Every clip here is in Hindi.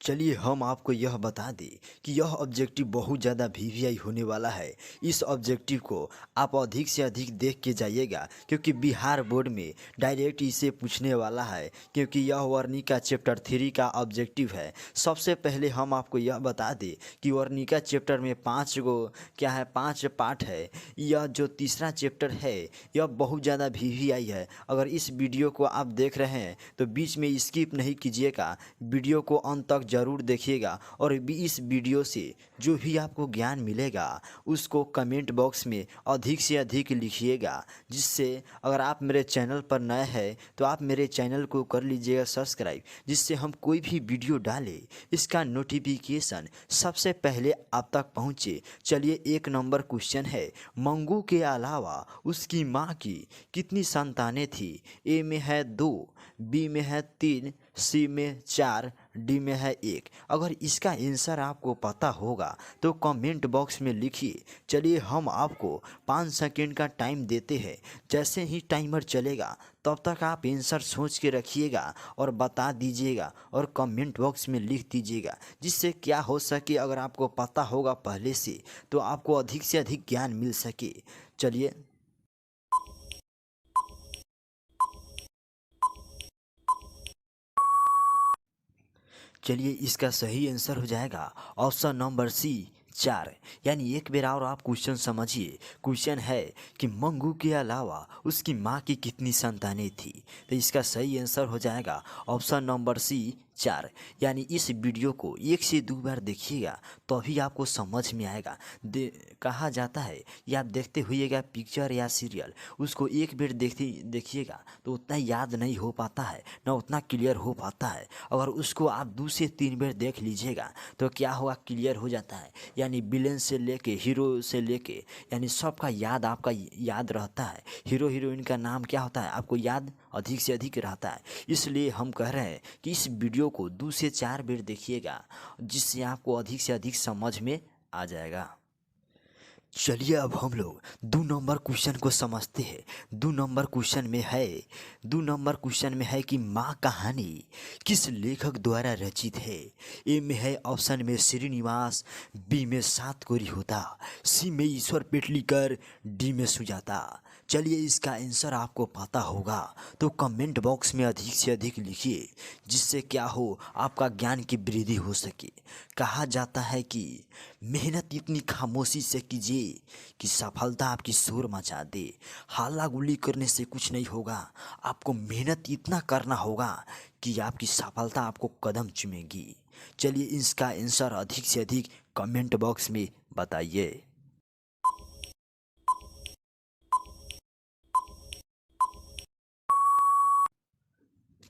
चलिए हम आपको यह बता दें कि यह ऑब्जेक्टिव बहुत ज़्यादा वीवीआई होने वाला है। इस ऑब्जेक्टिव को आप अधिक से अधिक देख के जाइएगा क्योंकि बिहार बोर्ड में डायरेक्ट इसे पूछने वाला है, क्योंकि यह वर्णिका चैप्टर 3 का ऑब्जेक्टिव है। सबसे पहले हम आपको यह बता दें कि वर्णिका चैप्टर में 5 पार्ट है। यह जो तीसरा चैप्टर है यह बहुत ज़्यादा वीवीआई है। अगर इस वीडियो को आप देख रहे हैं तो बीच में स्किप नहीं कीजिएगा, वीडियो को अंत तक ज़रूर देखिएगा और इस वीडियो से जो भी आपको ज्ञान मिलेगा उसको कमेंट बॉक्स में अधिक से अधिक लिखिएगा, जिससे अगर आप मेरे चैनल पर नए हैं तो आप मेरे चैनल को कर लीजिएगा सब्सक्राइब, जिससे हम कोई भी वीडियो डालें इसका नोटिफिकेशन सबसे पहले आप तक पहुँचे। चलिए 1 नंबर क्वेश्चन है, मंगू के अलावा उसकी माँ की कितनी संतानें थी? ए में है 2, बी में है 3, सी में 4, डी में है 1। अगर इसका आंसर आपको पता होगा तो कमेंट बॉक्स में लिखिए। चलिए हम आपको 5 सेकंड का टाइम देते हैं। जैसे ही टाइमर चलेगा तब तक आप आंसर सोच के रखिएगा और बता दीजिएगा और कमेंट बॉक्स में लिख दीजिएगा, जिससे क्या हो सके अगर आपको पता होगा पहले से तो आपको अधिक से अधिक ज्ञान मिल सके। चलिए चलिए इसका सही आंसर हो जाएगा ऑप्शन नंबर सी 4। यानी एक बार और आप क्वेश्चन समझिए। क्वेश्चन है कि मंगू के अलावा उसकी माँ की कितनी संतानें थी? तो इसका सही आंसर हो जाएगा ऑप्शन नंबर सी 4। यानी इस वीडियो को 1 से 2 बार देखिएगा तभी आपको समझ में आएगा। कहा जाता है या आप देखते हुइएगा पिक्चर या सीरियल, उसको एक बार देखिएगा तो उतना याद नहीं हो पाता है, ना उतना क्लियर हो पाता है। अगर उसको आप 2 से 3 बार देख लीजिएगा तो क्या होगा, क्लियर हो जाता है। यानी विलेन से लेके हीरो से लेके यानी सबका याद आपका याद रहता है। हीरो हीरोइन का नाम क्या होता है आपको याद अधिक से अधिक रहता है। इसलिए हम कह रहे हैं कि इस वीडियो को 2 से 4 बार देखिएगा, जिससे आपको अधिक से अधिक समझ में आ जाएगा। चलिए अब हम लोग 2 नंबर क्वेश्चन को समझते हैं। 2 नंबर क्वेश्चन में है कि माँ कहानी किस लेखक द्वारा रचित है? ए में है ऑप्शन में श्रीनिवास, बी में सातकोरी होता, सी में ईश्वर पेटलीकर, डी में सुजाता। चलिए इसका आंसर आपको पता होगा तो कमेंट बॉक्स में अधिक से अधिक लिखिए, जिससे क्या हो आपका ज्ञान की वृद्धि हो सके। कहा जाता है कि मेहनत इतनी खामोशी से कीजिए कि सफलता आपकी शोर मचा दे। हल्ला गुल्ली करने से कुछ नहीं होगा, आपको मेहनत इतना करना होगा कि आपकी सफलता आपको कदम चूमेगी। चलिए इसका आंसर अधिक से अधिक कमेंट बॉक्स में बताइए।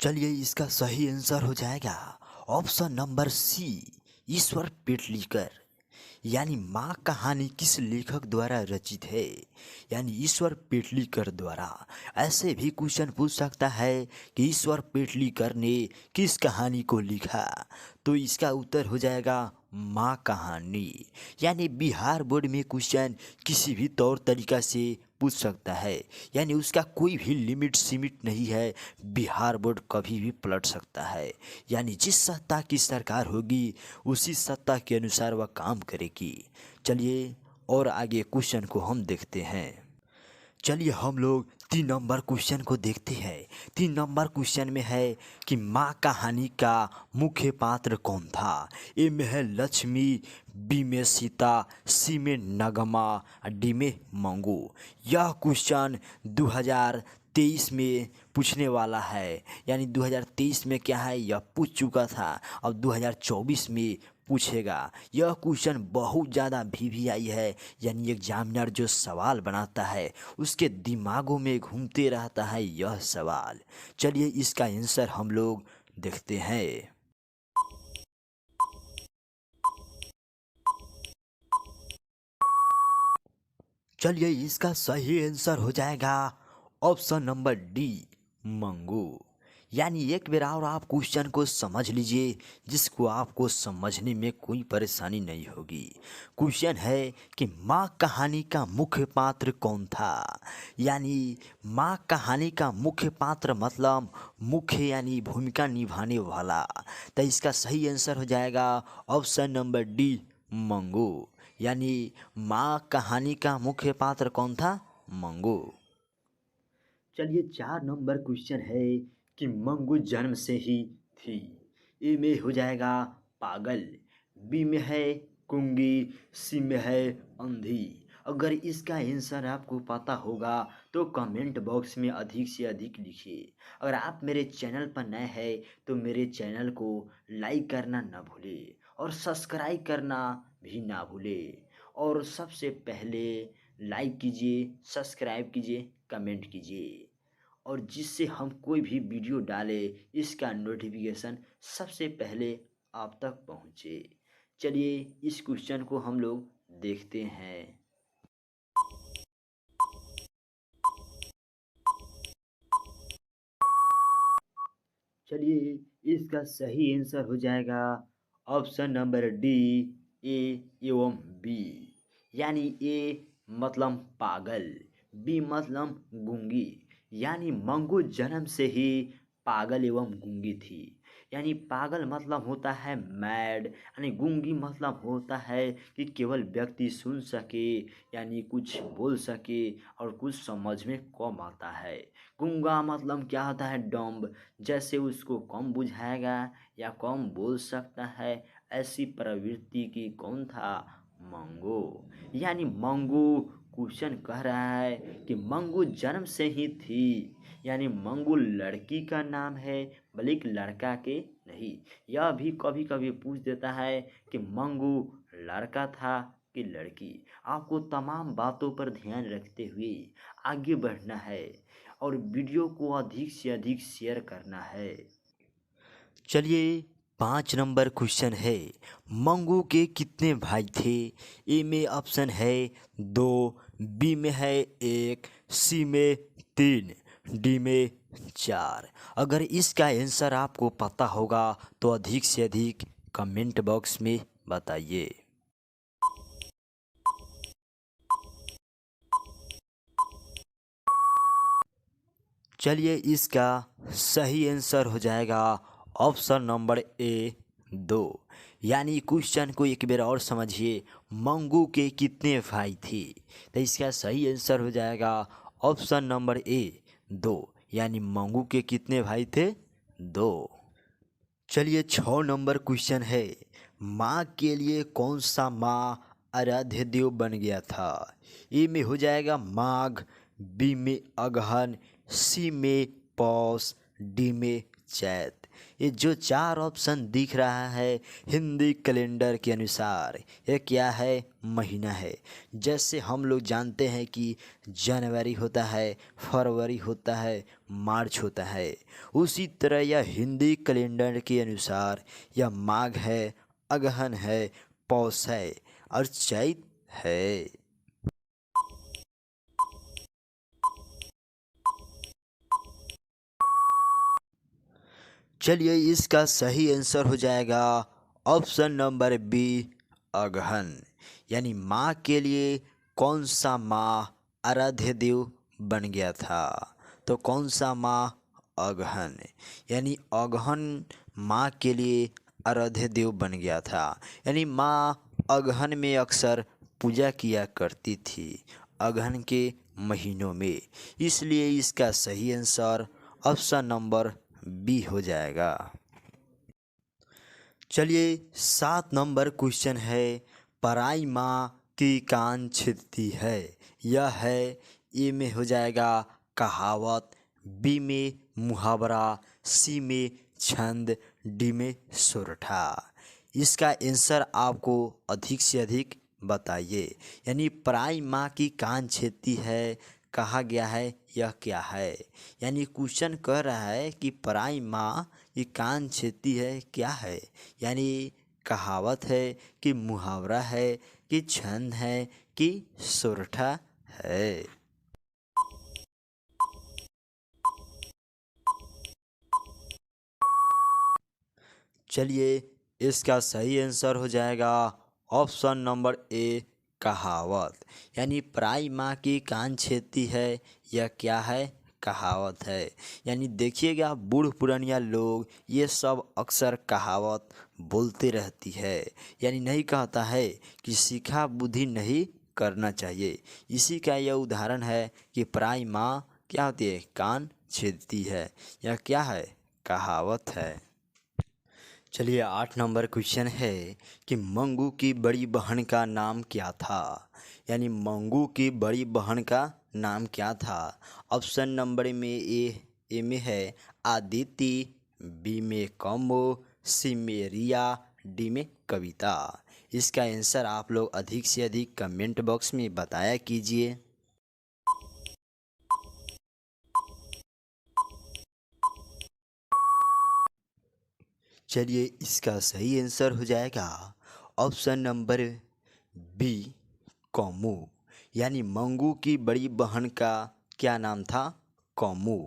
चलिए इसका सही आंसर हो जाएगा ऑप्शन नंबर सी, ईश्वर पेटलीकर। यानी माँ कहानी किस लेखक द्वारा रचित है? यानी ईश्वर पेटलीकर द्वारा। ऐसे भी क्वेश्चन पूछ सकता है कि ईश्वर पेटलीकर ने किस कहानी को लिखा? तो इसका उत्तर हो जाएगा माँ कहानी। यानी बिहार बोर्ड में क्वेश्चन किसी भी तौर तरीका से पूछ सकता है, यानी उसका कोई भी लिमिट सीमिट नहीं है। बिहार बोर्ड कभी भी पलट सकता है। यानी जिस सत्ता की सरकार होगी उसी सत्ता के अनुसार वह काम करेगी। चलिए और आगे क्वेश्चन को हम देखते हैं। चलिए हम लोग 3 नंबर क्वेश्चन को देखते हैं। 3 नंबर क्वेश्चन में है कि माँ कहानी का मुख्य पात्र कौन था? ए में है लक्ष्मी, बी में सीता, सी में नगमा, डी में मंगू। यह क्वेश्चन 2023 में पूछने वाला है। यानी 2023 में क्या है यह पूछ चुका था, अब 2024 में पूछेगा। यह क्वेश्चन बहुत ज़्यादा वीवीआई है, यानी एग्जामिनर जो सवाल बनाता है उसके दिमागों में घूमते रहता है यह सवाल। चलिए इसका आंसर हम लोग देखते हैं। चलिए इसका सही आंसर हो जाएगा ऑप्शन नंबर डी, मंगू। यानी एक बार और आप क्वेश्चन को समझ लीजिए, जिसको आपको समझने में कोई परेशानी नहीं होगी। क्वेश्चन है कि माँ कहानी का मुख्य पात्र कौन था। यानी माँ कहानी का मुख्य पात्र मतलब मुख्य यानी भूमिका निभाने वाला। तो इसका सही आंसर हो जाएगा ऑप्शन नंबर डी, मंगू। यानी माँ कहानी का मुख्य पात्र कौन था, मंगू। चलिए 4 नंबर क्वेश्चन है कि मंगू जन्म से ही थी। ए में हो जाएगा पागल, बी में है गूंगी, सी में है अंधी। अगर इसका आंसर आपको पता होगा तो कमेंट बॉक्स में अधिक से अधिक लिखिए। अगर आप मेरे चैनल पर नए हैं तो मेरे चैनल को लाइक करना ना भूलें और सब्सक्राइब करना भी ना भूलें। और सबसे पहले लाइक कीजिए, सब्सक्राइब कीजिए, कमेंट कीजिए, और जिससे हम कोई भी वीडियो डालें इसका नोटिफिकेशन सबसे पहले आप तक पहुँचे। चलिए इस क्वेश्चन को हम लोग देखते हैं। चलिए इसका सही आंसर हो जाएगा ऑप्शन नंबर डी, ए एवं बी। यानी ए मतलब पागल, बी मतलब गूंगी। यानी मंगू जन्म से ही पागल एवं गूंगी थी। यानी पागल मतलब होता है मैड, यानी गूंगी मतलब होता है कि केवल व्यक्ति सुन सके यानी कुछ बोल सके और कुछ समझ में कम आता है। गूंगा मतलब क्या होता है, डम्ब, जैसे उसको कम बुझाएगा या कम बोल सकता है, ऐसी प्रवृत्ति की कौन था, मंगू। यानी मंगू क्वेश्चन कह रहा है कि मंगू जन्म से ही थी। यानी मंगू लड़की का नाम है, बल्कि लड़का के नहीं। यह भी कभी कभी पूछ देता है कि मंगू लड़का था कि लड़की। आपको तमाम बातों पर ध्यान रखते हुए आगे बढ़ना है और वीडियो को अधिक से अधिक शेयर करना है। चलिए 5 नंबर क्वेश्चन है, मंगू के कितने भाई थे। ए में ऑप्शन है 2, बी में है 1, सी में 3, डी में 4। अगर इसका आंसर आपको पता होगा तो अधिक से अधिक कमेंट बॉक्स में बताइए। चलिए इसका सही आंसर हो जाएगा ऑप्शन नंबर ए, 2। यानी क्वेश्चन को एक बार और समझिए, मंगू के कितने भाई थे। तो इसका सही आंसर हो जाएगा ऑप्शन नंबर ए, 2। यानी मंगू के कितने भाई थे, 2। चलिए 6 नंबर क्वेश्चन है, माँ के लिए कौन सा माँ आराध्य देव बन गया था। ए में हो जाएगा माघ, बी में अगहन, सी में पौष, डी में चैत। ये जो 4 ऑप्शन दिख रहा है हिंदी कैलेंडर के अनुसार ये क्या है, महीना है। जैसे हम लोग जानते हैं कि जनवरी होता है, फरवरी होता है, मार्च होता है, उसी तरह यह हिंदी कैलेंडर के अनुसार यह माघ है, अगहन है, पौष है और चैत है। चलिए इसका सही आंसर हो जाएगा ऑप्शन नंबर बी, अगहन। यानी माँ के लिए कौन सा माँ आराध्य देव बन गया था। तो कौन सा माँ, अगहन। यानी अगहन माँ के लिए आराध्य देव बन गया था। यानी माँ अगहन में अक्सर पूजा किया करती थी, अगहन के महीनों में। इसलिए इसका सही आंसर ऑप्शन नंबर बी हो जाएगा। चलिए 7 नंबर क्वेश्चन है, पराई माँ की कान छिदती है। यह है, ए में हो जाएगा कहावत, बी में मुहावरा, सी में छंद, डी में सोरठा। इसका आंसर आपको अधिक से अधिक बताइए। यानी पराई माँ की कान छेदती है कहा गया है, यह क्या है। यानी क्वेश्चन कह रहा है कि पराई माँ की कान छेदती है क्या है। यानी कहावत है कि मुहावरा है कि छंद है कि सोरठा है। चलिए इसका सही आंसर हो जाएगा ऑप्शन नंबर ए कहावत। यानी पराई माँ की कान छेदती है, यह क्या है? कहावत है। यानी देखिएगा बूढ़ पुरानिया लोग ये सब अक्सर कहावत बोलते रहती है। यानी नहीं कहता है कि सीखा बुद्धि नहीं करना चाहिए। इसी का यह उदाहरण है कि पराई माँ क्या होती है? कान छेदती है। यह क्या है? कहावत है। चलिए 8 नंबर क्वेश्चन है कि मंगू की बड़ी बहन का नाम क्या था? यानी मंगू की बड़ी बहन का नाम क्या था? ऑप्शन नंबर में ए में है आदिति, बी में कमो, सी में रिया, डी में कविता। इसका आंसर आप लोग अधिक से अधिक कमेंट बॉक्स में बताया कीजिए। चलिए इसका सही आंसर हो जाएगा ऑप्शन नंबर बी कौमू। यानी मंगू की बड़ी बहन का क्या नाम था? कौमू।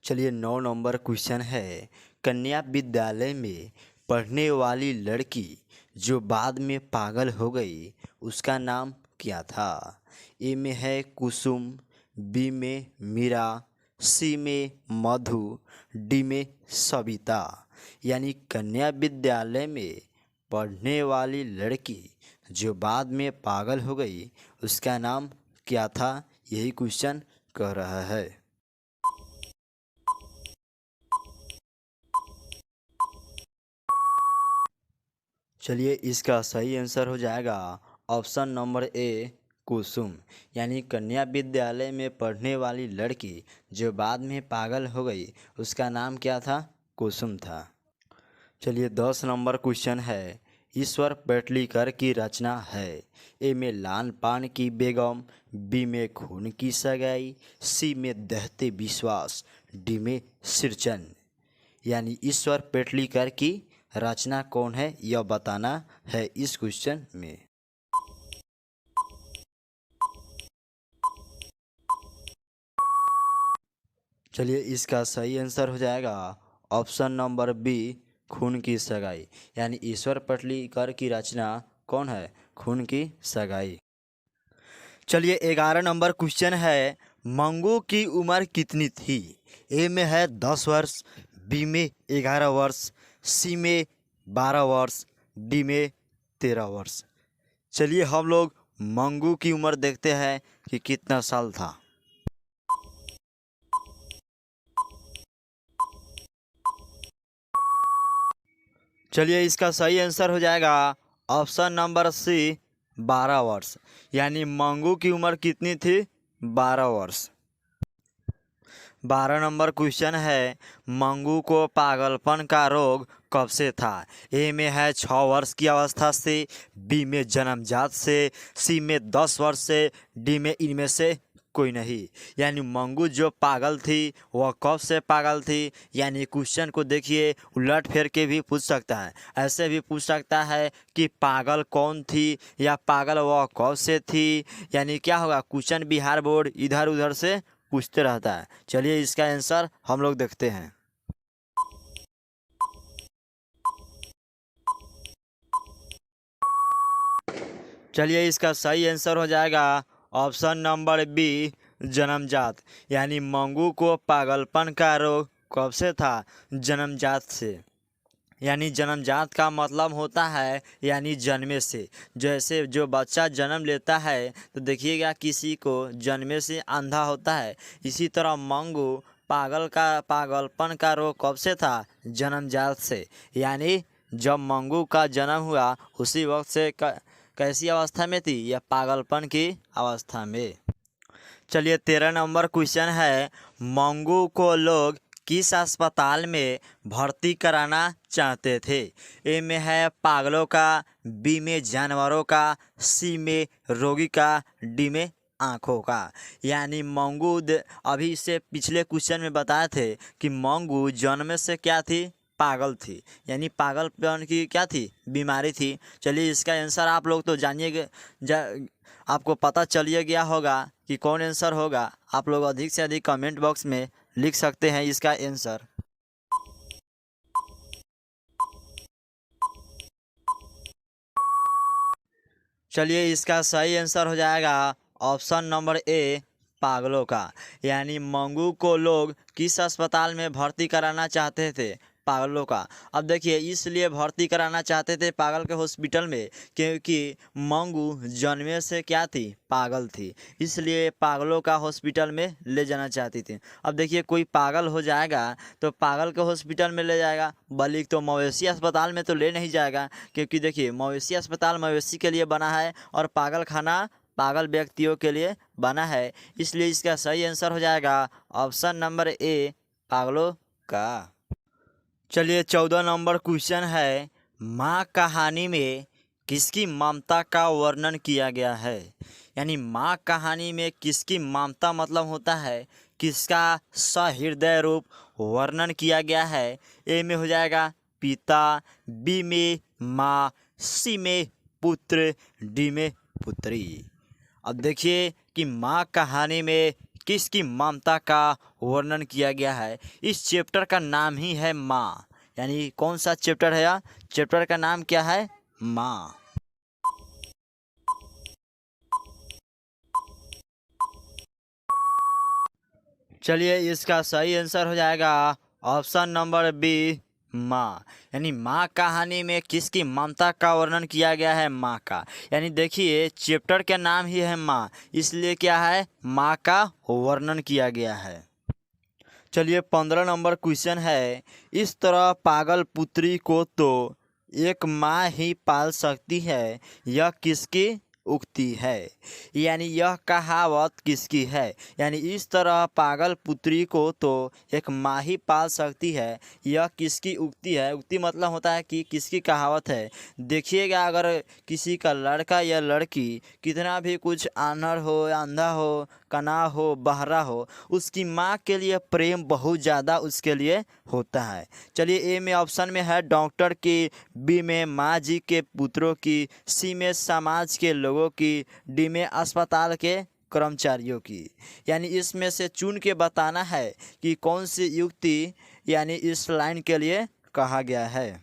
चलिए 9 नंबर क्वेश्चन है कन्या विद्यालय में पढ़ने वाली लड़की जो बाद में पागल हो गई उसका नाम क्या था? ए में है कुसुम, बी में मीरा, सी में मधु, डी में सविता। यानी कन्या विद्यालय में पढ़ने वाली लड़की जो बाद में पागल हो गई उसका नाम क्या था? यही क्वेश्चन कह रहा है। चलिए इसका सही आंसर हो जाएगा ऑप्शन नंबर ए कुसुम। यानी कन्या विद्यालय में पढ़ने वाली लड़की जो बाद में पागल हो गई उसका नाम क्या था? कुसुम था। चलिए 10 नंबर क्वेश्चन है ईश्वर पेटलीकर की रचना है। ए में लान पान की बेगम, बी में खून की सगाई, सी में दहते विश्वास, डी में सिरचन। यानी ईश्वर पेटलीकर की रचना कौन है यह बताना है इस क्वेश्चन में। चलिए इसका सही आंसर हो जाएगा ऑप्शन नंबर बी खून की सगाई। यानी ईश्वर पेटलीकर की रचना कौन है? खून की सगाई। चलिए 11 नंबर क्वेश्चन है मंगू की उम्र कितनी थी? ए में है 10 वर्ष, बी में 11 वर्ष, सी में 12 वर्ष, डी में 13 वर्ष। चलिए हम लोग मंगू की उम्र देखते हैं कि कितना साल था। चलिए इसका सही आंसर हो जाएगा ऑप्शन नंबर सी 12 वर्ष। यानी मंगू की उम्र कितनी थी? 12 वर्ष। 12 नंबर क्वेश्चन है मंगू को पागलपन का रोग कब से था? ए में है 6 वर्ष की अवस्था से, बी में जन्मजात से, सी में 10 वर्ष से, डी में इनमें से कोई नहीं। यानी मंगू जो पागल थी वह कब से पागल थी? यानी क्वेश्चन को देखिए उलट फेर के भी पूछ सकता है। ऐसे भी पूछ सकता है कि पागल कौन थी या पागल वह कब से थी। यानी क्या होगा? क्वेश्चन बिहार बोर्ड इधर उधर से पूछते रहता है। चलिए इसका आंसर हम लोग देखते हैं। चलिए इसका सही आंसर हो जाएगा ऑप्शन नंबर बी जन्मजात। यानी मंगू को पागलपन का रोग कब से था? जन्मजात से। यानी जन्मजात का मतलब होता है यानी जन्मे से। जैसे जो बच्चा जन्म लेता है तो देखिएगा किसी को जन्मे से अंधा होता है। इसी तरह मंगू पागलपन का रोग कब से था? जन्मजात से। यानी जब मंगू का जन्म हुआ उसी वक्त से कैसी अवस्था में थी? यह पागलपन की अवस्था में। चलिए 13 नंबर क्वेश्चन है मंगू को लोग किस अस्पताल में भर्ती कराना चाहते थे? ए में है पागलों का, बी में जानवरों का, सी में रोगी का, डी में आँखों का। यानी मंगू अभी से पिछले क्वेश्चन में बताए थे कि मंगू जन्म से क्या थी? पागल थी। यानी पागलपन की क्या थी? बीमारी थी। चलिए इसका आंसर आप लोग तो जानिए आपको पता चलिए गया होगा कि कौन आंसर होगा। आप लोग अधिक से अधिक कमेंट बॉक्स में लिख सकते हैं इसका आंसर। चलिए इसका सही आंसर हो जाएगा ऑप्शन नंबर ए, पागलों का। यानी मंगू को लोग किस अस्पताल में भर्ती कराना चाहते थे? पागलों का। अब देखिए इसलिए भर्ती कराना चाहते थे पागल के हॉस्पिटल में क्योंकि मंगू जन्मे से क्या थी? पागल थी। इसलिए पागलों का हॉस्पिटल में ले जाना चाहती थी। अब देखिए कोई पागल हो जाएगा तो पागल के हॉस्पिटल में ले जाएगा, बल्कि तो मवेशी अस्पताल में तो ले नहीं जाएगा, क्योंकि देखिए मवेशी अस्पताल मवेशी के लिए बना है और पागल खाना पागल व्यक्तियों के लिए बना है। इसलिए इसका सही आंसर हो जाएगा ऑप्शन नंबर ए, पागलों का। चलिए 14 नंबर क्वेश्चन है, माँ कहानी में किसकी ममता का वर्णन किया गया है? यानी माँ कहानी में किसकी ममता मतलब होता है किसका सहृदय रूप वर्णन किया गया है? ए में हो जाएगा पिता, बी में माँ, सी में पुत्र, डी में पुत्री। अब देखिए कि माँ कहानी में किसकी ममता का वर्णन किया गया है। इस चैप्टर का नाम ही है माँ। यानी कौन सा चैप्टर है? चैप्टर का नाम क्या है? माँ। चलिए इसका सही आंसर हो जाएगा ऑप्शन नंबर बी, माँ। यानी माँ कहानी में किसकी ममता का वर्णन किया गया है? माँ का। यानी देखिए चैप्टर का नाम ही है माँ, इसलिए क्या है? माँ का वर्णन किया गया है। चलिए 15 नंबर क्वेश्चन है, इस तरह पागल पुत्री को तो एक माँ ही पाल सकती है, यह किसकी उक्ति है? यानी यह कहावत किसकी है? यानी इस तरह पागल पुत्री को तो एक माँ ही पाल सकती है, यह किसकी उक्ति है? उक्ति मतलब होता है कि किसकी कहावत है। देखिएगा अगर किसी का लड़का या लड़की कितना भी कुछ आन्हर हो, अंधा हो, कना हो, बहरा हो, उसकी माँ के लिए प्रेम बहुत ज़्यादा उसके लिए होता है। चलिए ए में ऑप्शन में है डॉक्टर की, बी में माँ जी के पुत्रों की, सी में समाज के लोगों की, डी में अस्पताल के कर्मचारियों की। यानी इसमें से चुन के बताना है कि कौन सी युक्ति यानी इस लाइन के लिए कहा गया है।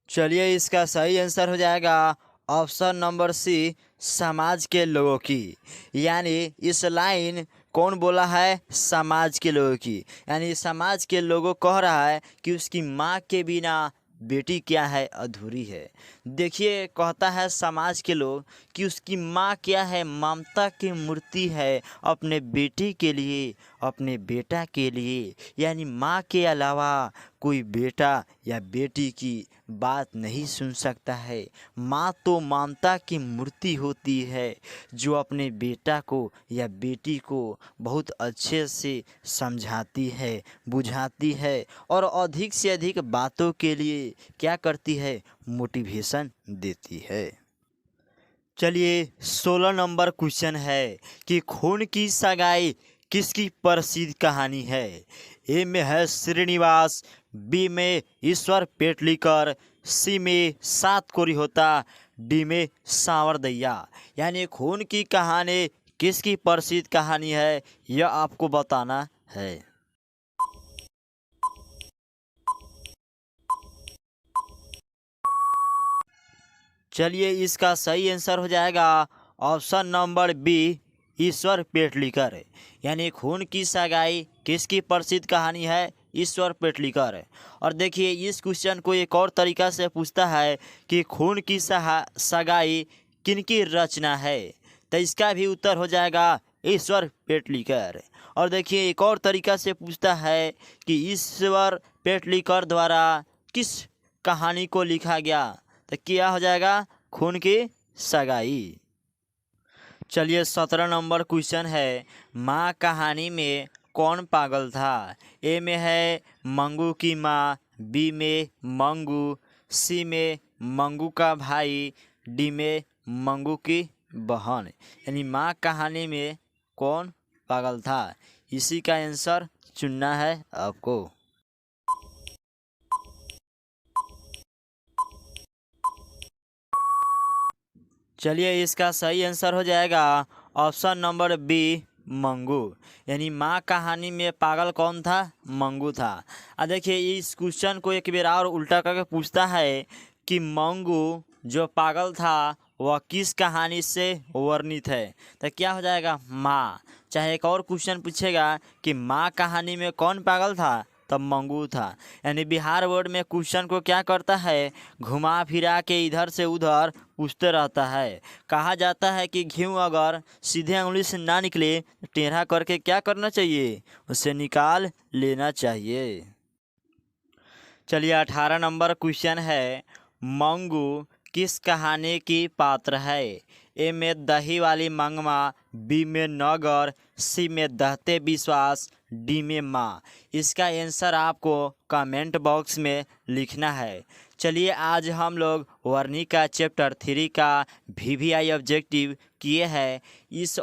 चलिए इसका सही आंसर हो जाएगा ऑप्शन नंबर सी, समाज के लोगों की। यानी इस लाइन कौन बोला है? समाज के लोगों की। यानी समाज के लोगों कह रहा है कि उसकी माँ के बिना बेटी क्या है? अधूरी है। देखिए कहता है समाज के लोग कि उसकी माँ क्या है? ममता की मूर्ति है अपने बेटी के लिए, अपने बेटा के लिए। यानी माँ के अलावा कोई बेटा या बेटी की बात नहीं सुन सकता है। माँ तो ममता की मूर्ति होती है जो अपने बेटा को या बेटी को बहुत अच्छे से समझाती है, बुझाती है और अधिक से अधिक बातों के लिए क्या करती है? मोटिवेशन देती है। चलिए 16 नंबर क्वेश्चन है कि खून की सगाई किसकी प्रसिद्ध कहानी है? ए में है श्रीनिवास, बी में ईश्वर पेटलीकर, सी में सात कोरी होता, डी में सांवरदैया। यानी खून की कहानी किसकी प्रसिद्ध कहानी है, यह आपको बताना है। चलिए इसका सही आंसर हो जाएगा ऑप्शन नंबर बी, ईश्वर पेटलीकर। यानी खून की सगाई किसकी प्रसिद्ध कहानी है? ईश्वर पेटलीकर। और देखिए इस क्वेश्चन को एक और तरीका से पूछता है कि खून की सगाई किनकी रचना है? तो इसका भी उत्तर हो जाएगा ईश्वर पेटलीकर। और देखिए एक और तरीका से पूछता है कि ईश्वर पेटलीकर द्वारा किस कहानी को लिखा गया? तो क्या हो जाएगा? खून की सगाई। चलिए 17 नंबर क्वेश्चन है, माँ कहानी में कौन पागल था? ए में है मंगू की माँ, बी में मंगू, सी में मंगू का भाई, डी में मंगू की बहन। यानी माँ कहानी में कौन पागल था? इसी का आंसर चुनना है आपको। चलिए इसका सही आंसर हो जाएगा ऑप्शन नंबर बी, मंगू। यानी माँ कहानी में पागल कौन था? मंगू था। अब देखिए इस क्वेश्चन को एक बार और उल्टा करके पूछता है कि मंगू जो पागल था वह किस कहानी से वर्णित है? तो क्या हो जाएगा? माँ। चाहे एक और क्वेश्चन पूछेगा कि माँ कहानी में कौन पागल था? तब मंगू था। यानी बिहार बोर्ड में क्वेश्चन को क्या करता है? घुमा फिरा के इधर से उधर पूछते रहता है। कहा जाता है कि घी अगर सीधे उंगली से ना निकले तो टेढ़ा करके क्या करना चाहिए? उसे निकाल लेना चाहिए। चलिए 18 नंबर क्वेश्चन है, मंगू किस कहानी की पात्र है? ए में दही वाली मंगमा, बी में नगर, सी में दहते विश्वास, डी में माँ। इसका आंसर आपको कमेंट बॉक्स में लिखना है। चलिए आज हम लोग वर्णिका चैप्टर 3 का VVI ऑब्जेक्टिव किए हैं। इस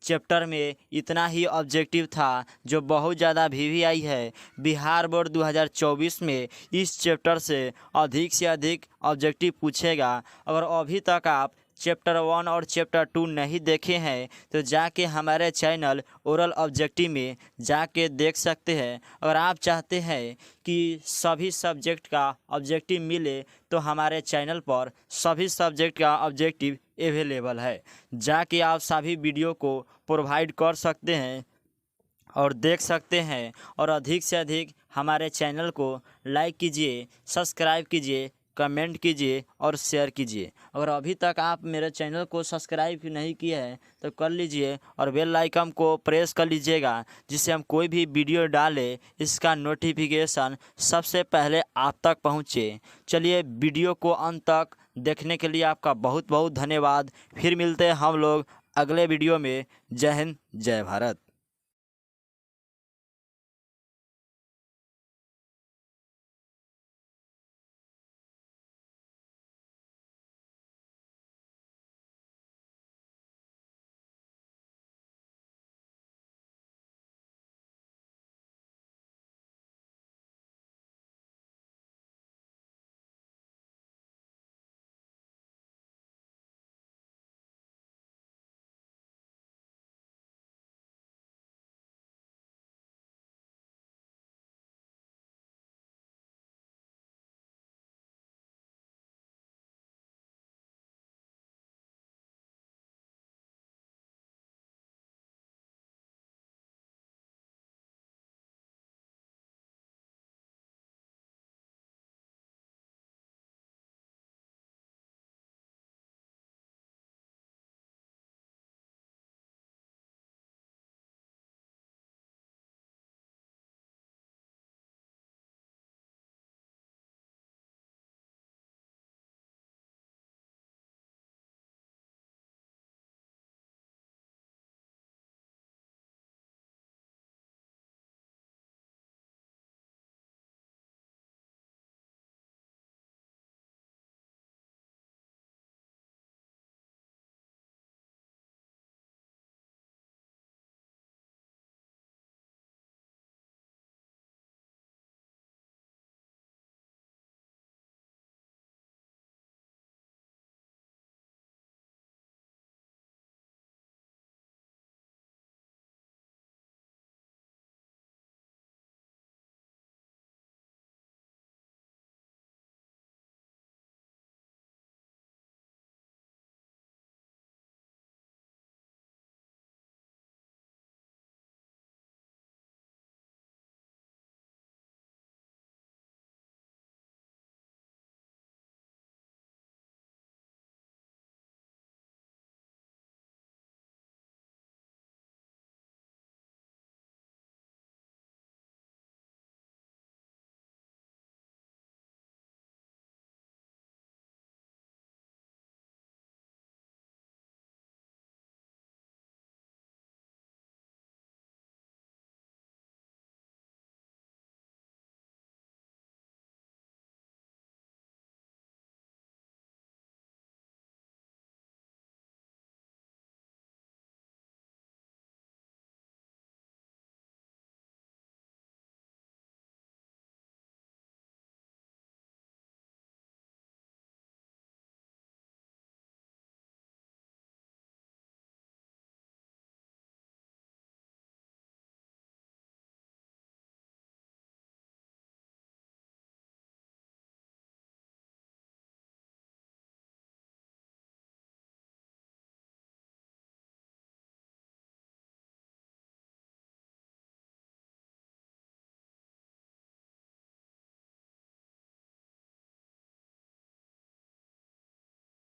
चैप्टर में इतना ही ऑब्जेक्टिव था जो बहुत ज़्यादा VVI है। बिहार बोर्ड 2024 में इस चैप्टर से अधिक ऑब्जेक्टिव पूछेगा। अगर अभी तक आप चैप्टर 1 और चैप्टर 2 नहीं देखे हैं तो जाके हमारे चैनल ओरल ऑब्जेक्टिव में जाके देख सकते हैं। अगर आप चाहते हैं कि सभी सब्जेक्ट का ऑब्जेक्टिव मिले तो हमारे चैनल पर सभी सब्जेक्ट का ऑब्जेक्टिव अवेलेबल है। जाके आप सभी वीडियो को प्रोवाइड कर सकते हैं और देख सकते हैं। और अधिक से अधिक हमारे चैनल को लाइक कीजिए, सब्सक्राइब कीजिए, कमेंट कीजिए और शेयर कीजिए। अगर अभी तक आप मेरे चैनल को सब्सक्राइब नहीं किए हैं तो कर लीजिए और बेल आइकन को प्रेस कर लीजिएगा, जिससे हम कोई भी वीडियो डालें इसका नोटिफिकेशन सबसे पहले आप तक पहुँचे। चलिए वीडियो को अंत तक देखने के लिए आपका बहुत बहुत धन्यवाद। फिर मिलते हैं हम लोग अगले वीडियो में। जय हिंद, जय भारत।